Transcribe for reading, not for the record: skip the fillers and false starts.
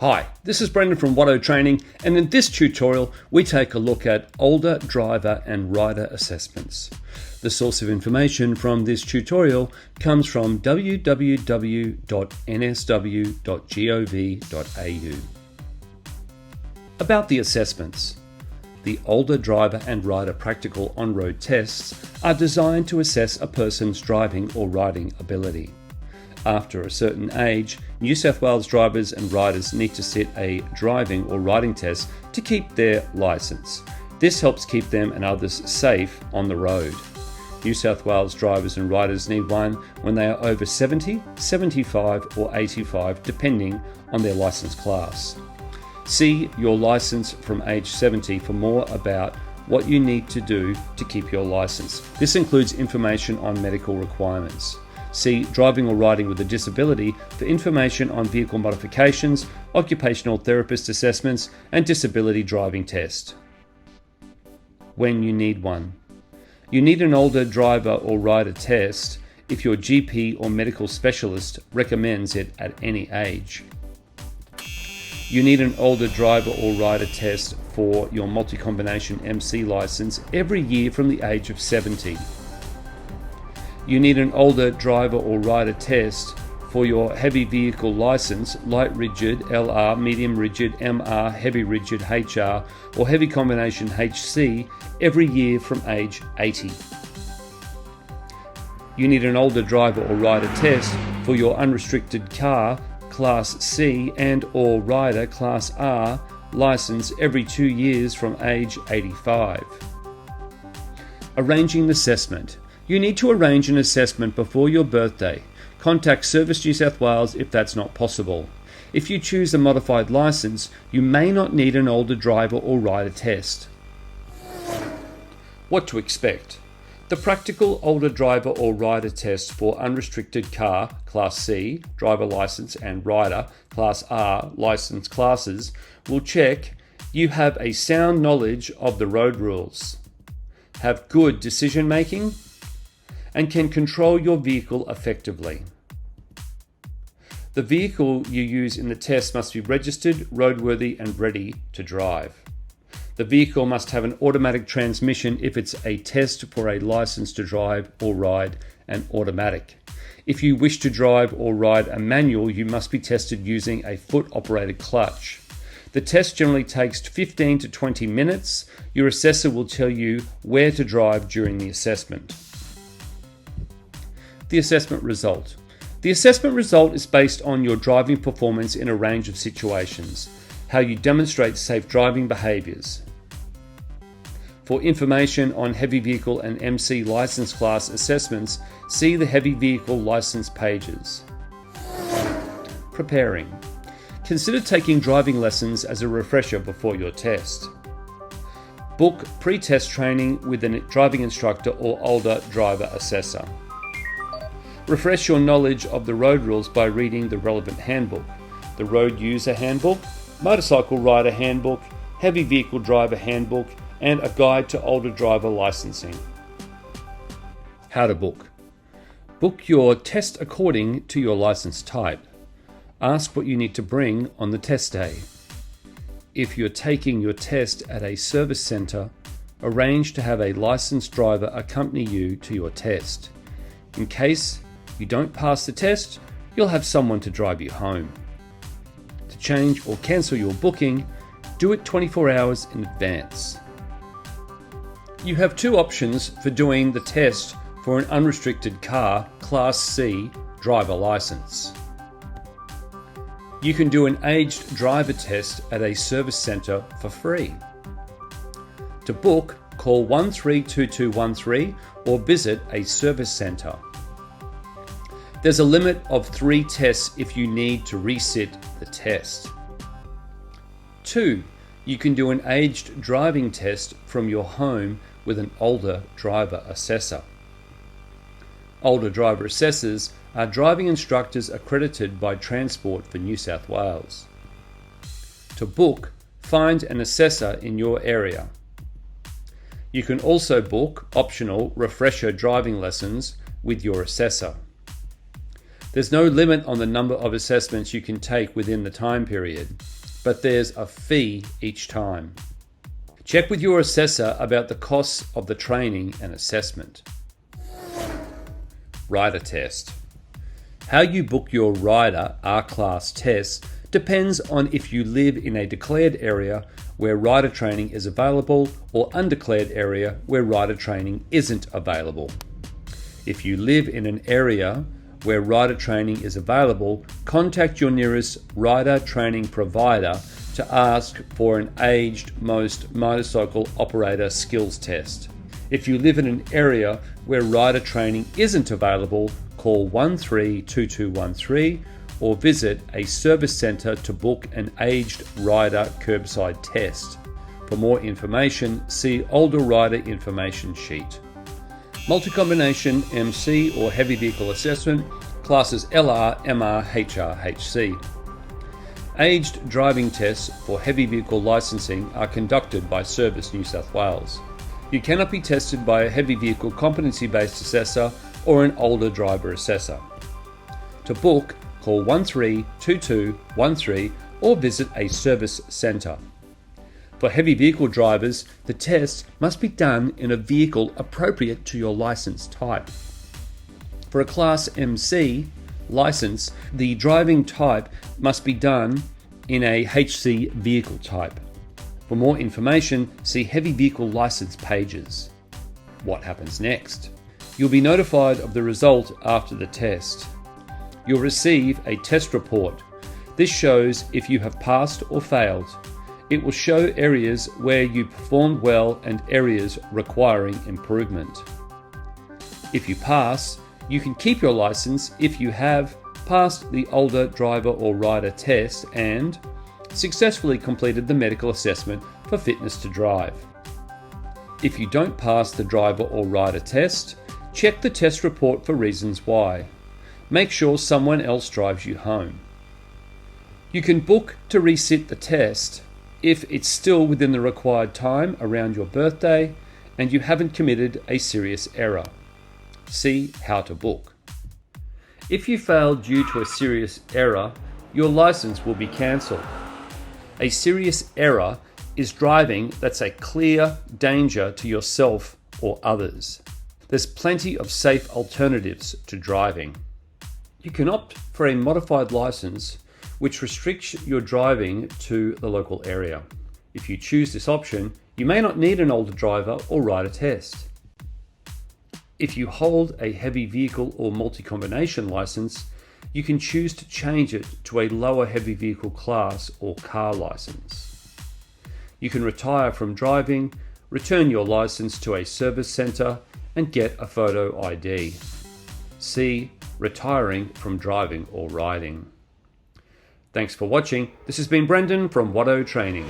Hi, this is Brendan from Watto Training, and in this tutorial we take a look at older driver and rider assessments. The source of information from this tutorial comes from www.nsw.gov.au. About the assessments. The older driver and rider practical on-road tests are designed to assess a person's driving or riding ability. After a certain age, New South Wales drivers and riders need to sit a driving or riding test to keep their licence. This helps keep them and others safe on the road. New South Wales drivers and riders need one when they are over 70, 75 or 85 depending on their licence class. See your licence from age 70 for more about what you need to do to keep your licence. This includes information on medical requirements. See Driving or Riding with a Disability for information on vehicle modifications, occupational therapist assessments, and disability driving test. When you need one. You need an older driver or rider test if your GP or medical specialist recommends it at any age. You need an older driver or rider test for your multi-combination MC licence every year from the age of 70. You need an older driver or rider test for your heavy vehicle licence, light rigid LR, medium rigid MR, heavy rigid HR, or heavy combination HC every year from age 80. You need an older driver or rider test for your unrestricted car, Class C and or rider, Class R, licence every 2 years from age 85. Arranging the assessment. You need to arrange an assessment before your birthday. Contact Service New South Wales if that's not possible. If you choose a modified licence, you may not need an older driver or rider test. What to expect? The practical older driver or rider test for unrestricted car, Class C, driver licence, and rider, Class R, licence classes, will check you have a sound knowledge of the road rules, have good decision making, and can control your vehicle effectively. The vehicle you use in the test must be registered, roadworthy, and ready to drive. The vehicle must have an automatic transmission if it's a test for a license to drive or ride an automatic. If you wish to drive or ride a manual, you must be tested using a foot-operated clutch. The test generally takes 15 to 20 minutes. Your assessor will tell you where to drive during the assessment. The assessment result. The assessment result is based on your driving performance in a range of situations, how you demonstrate safe driving behaviours. For information on heavy vehicle and MC licence class assessments, see the heavy vehicle licence pages. Preparing. Consider taking driving lessons as a refresher before your test. Book pre-test training with a driving instructor or older driver assessor. Refresh your knowledge of the road rules by reading the relevant handbook, the Road User Handbook, Motorcycle Rider Handbook, Heavy Vehicle Driver Handbook, and a guide to older driver licensing. How to book. Book your test according to your license type. Ask what you need to bring on the test day. If you're taking your test at a service centre, arrange to have a licensed driver accompany you to your test. In case you don't pass the test, you'll have someone to drive you home. To change or cancel your booking, do it 24 hours in advance. You have two options for doing the test for an unrestricted car, Class C, driver licence. You can do an aged driver test at a service centre for free. To book, call 132213 or visit a service centre. There's a limit of 3 tests if you need to resit the test. 2. You can do an aged driving test from your home with an older driver assessor. Older driver assessors are driving instructors accredited by Transport for New South Wales. To book, find an assessor in your area. You can also book optional refresher driving lessons with your assessor. There's no limit on the number of assessments you can take within the time period, but there's a fee each time. Check with your assessor about the costs of the training and assessment. Rider test. How you book your rider R-Class test depends on if you live in a declared area where rider training is available or undeclared area where rider training isn't available. If you live in an area where rider training is available, contact your nearest rider training provider to ask for an aged most motorcycle operator skills test. If you live in an area where rider training isn't available, call 132213 or visit a service centre to book an aged rider curbside test. For more information, see older rider information sheet. Multi-combination MC or heavy vehicle assessment, classes LR, MR, HR, HC. Aged driving tests for heavy vehicle licensing are conducted by Service New South Wales. You cannot be tested by a heavy vehicle competency-based assessor or an older driver assessor. To book, call 132213 or visit a service centre. For heavy vehicle drivers, the test must be done in a vehicle appropriate to your licence type. For a Class MC licence, the driving type must be done in a HC vehicle type. For more information, see heavy vehicle licence pages. What happens next? You'll be notified of the result after the test. You'll receive a test report. This shows if you have passed or failed. It will show areas where you performed well and areas requiring improvement. If you pass, you can keep your licence if you have passed the older driver or rider test and successfully completed the medical assessment for fitness to drive. If you don't pass the driver or rider test, check the test report for reasons why. Make sure someone else drives you home. You can book to resit the test if it's still within the required time around your birthday and you haven't committed a serious error. See how to book. If you fail due to a serious error, your license will be cancelled. A serious error is driving that's a clear danger to yourself or others. There's plenty of safe alternatives to driving. You can opt for a modified license which restricts your driving to the local area. If you choose this option, you may not need an older driver or rider test. If you hold a heavy vehicle or multi-combination license, you can choose to change it to a lower heavy vehicle class or car license. You can retire from driving, return your license to a service centre and get a photo ID. See retiring from driving or riding. Thanks for watching. This has been Brendan from Watto Training.